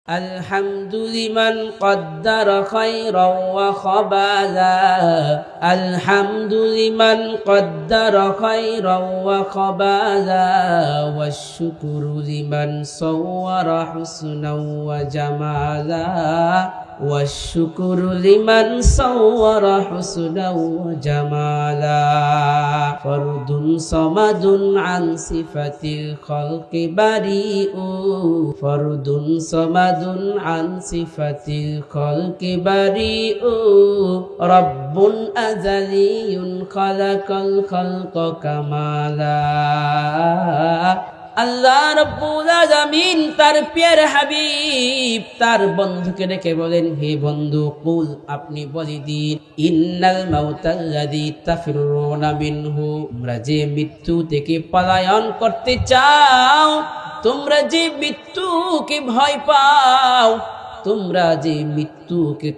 الحمد لمن قدر خيرا وخبالا الحمد لمن قدر خيرا وخبالا والشكر لمن صور حسنا وجمالا والشكر لمن صور حسنا وجمالا فرد صمد عن صفة الخلق بريء فرد صمد عن صفة الخلق بريء رب أزلي خلق الخلق كمالا আল্লাহ রাব্বুল আলামিন তার প্রিয় হাবিব তার বন্ধুকে ডেকে বলেন, হে বন্ধু, কুল, আপনি বলে দিন, ইন্নাল মাউতাল্লাযী তাফিরুনা মিনহু, তোমরা যে মৃত্যু থেকে পলায়ন করতে চাও, তোমরা যে মৃত্যুকে ভয় পাও, তোমরা যে মৃত্যুকে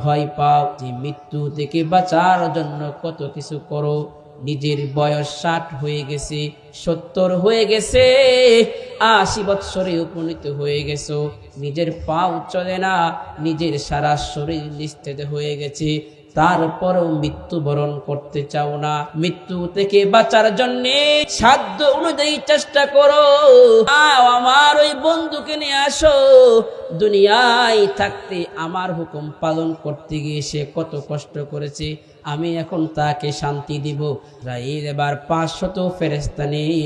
ভয় পাও, যে মৃত্যু থেকে বাঁচার জন্য কত কিছু করো, নিজের বয়স 60 হয়ে গেছে, 70 হয়ে গেছে, 80 বৎসরে উপনীত হয়ে গেছো, নিজের পাও চলে না, নিজের সারা শরীর নিস্তেজ হয়ে গেছে, তারপরেও মৃত্যুবরণ করতে চাও না। মৃত্যু থেকে বাঁচার জন্য সাধ্য অনুযায়ী চেষ্টা করো। আমার ওই বন্ধুকে নিয়ে আসো, দুনিয়ায় থাকতে আমার হুকুম পালন করতে গিয়ে সে কত কষ্ট করেছে, আমি এখন তাকে শান্তি দিব। রাইল এবার 500 ফেরেশতা নিয়ে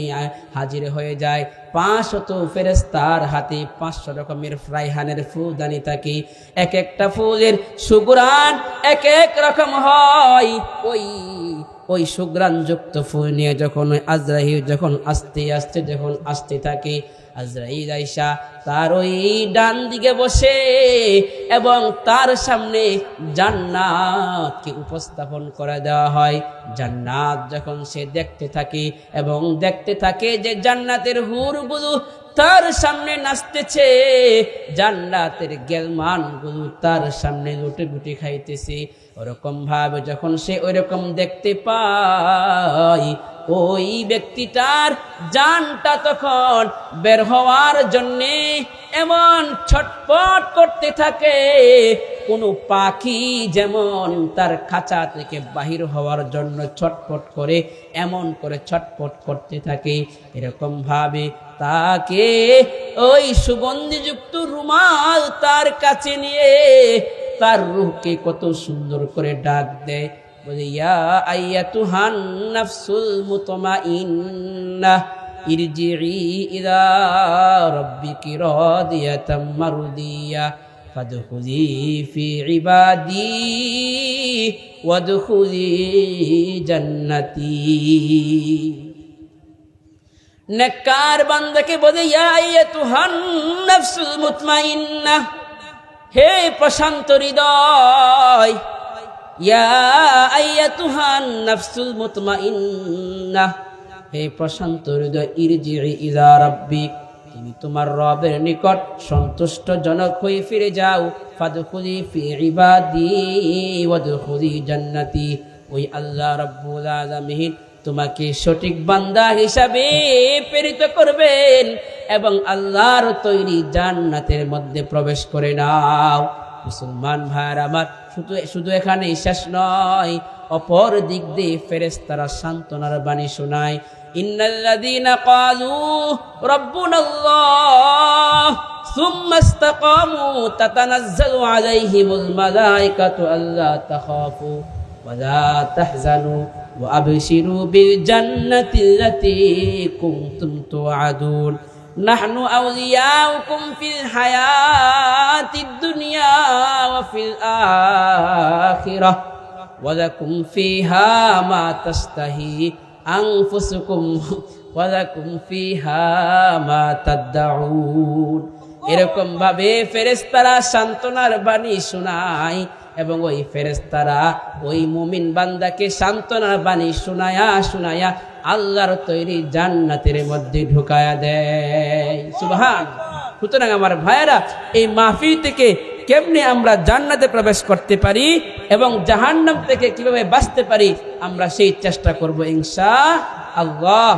হাজির হয়ে যায়। 500 ফেরেশতার হাতে 500 রকমের ফ্রাইহানের ফুলদানি থাকে, এক একটা ফুলের সুঘ্রাণ এক এক রকম হয়। ওই সুঘ্রাণ যুক্ত ফুল নিয়ে যখন আজরাইল যখন আস্তে আস্তে আসতে থাকে, আজরাইল আইসা তার ওই ডান দিকে বসে এবং তার সামনে জান্নাতকে উপস্থাপন করে দেওয়া হয়। জান্নাত যখন সে দেখতে থাকে এবং দেখতে থাকে যে জান্নাতের হুরগুলো তার সামনে নাচতেছে, জান্নাতের গেলমানগুলো তার সামনে লুটে লুটে খাইতেছে, ওরকম ভাবে যখন সে ওইরকম দেখতে পায়, ওই ব্যক্তিটার জানটা তখন বের হওয়ার জন্যে এমন ছটপট করতে থাকে, কোনো পাখি যেমন তার খাঁচা থেকে বাহির হওয়ার জন্য ছটপট করে, এমন করে ছটপট করতে থাকে। এরকম ভাবে তাকে ওই সুগন্ধিযুক্ত রুমাল তার কাছে নিয়ে তার রূহকে কত সুন্দর করে ডাক দেয়, বলে, ইয়া আইয়াতুহান নাফসুল মুতমাইন্নাহ ইরজিই ইলা রাব্বিকি রাদিয়াতাম মারদিয়া ফাদখুলি ফি ইবাদি ওয়াদখুলি জান্নাতি। নেককার বান্দাকে বলে, ইয়া আইয়াতুহান নাফসুল মুতমাইন্নাহ, হে প্রশান্ত হৃদয়, ইয়া আইয়াতুহান নাফসুল মুতমাইন্নাহ, হে প্রশান্ত হৃদয়, ইরজিই ইলা রাব্বিক, তুমি তোমার রবের নিকট সন্তুষ্টজনক হয়ে ফিরে যাও, ফাদখুলি ফি ইবাদি ওয়াদখুলি জান্নাতি, ওই আল্লাহ রাব্বুল আলামিন তোমাকে সঠিক বান্দা হিসাবে প্রেরিত করবেন এবং আল্লাহর তৈরি জান্নাতের মধ্যে প্রবেশ করে নাও। মুসলমান ভাইয়ের আমার, শুধু এখানে শেষ নয়, অপর দিক দিয়ে ফেরেশতারা সান্ত্বনার বাণী শোনায়, ইন্নাল্লাযীনা ক্বালু রাব্বুনাল্লাহ সুম্মা ইসতাকামু তাতানাজ্জালু আলাইহিমুল মালায়েকাতু আল্লা তাখাফু ওয়া লা তাহজানু ওয়া আবশিরু বিল জান্নাতিল্লাতী কুনতুম তুআদুন নাহনু আউলিয়াউকুম ফিল হায়াতিদ দুনিয়া ওয়া ফিল আখিরাহ ওয়া লাকুম ফিহা মা তাশতাহি আনফুসুকুম ওয়া লাকুম ফিহা মা তাদউন। এরকম ভাবে ফেরেশতারা সান্ত্বনার বাণী শোনায় এবং ওই ফেরেশতারা ওই মুমিন বান্দাকে সান্ত্বনার বাণী শোনায়া আল্লাহর তৈরি জান্নাতের মধ্যে ঢুকায়া দেয়। সুবহানাল্লাহ। সুতরাং আমার ভাইয়েরা, এই মাহফিল থেকে কেমনে আমরা জান্নাতে প্রবেশ করতে পারি এবং জাহান্নাম থেকে কিভাবে বাঁচতে পারি, আমরা সেই চেষ্টা করব ইনশাআল্লাহ।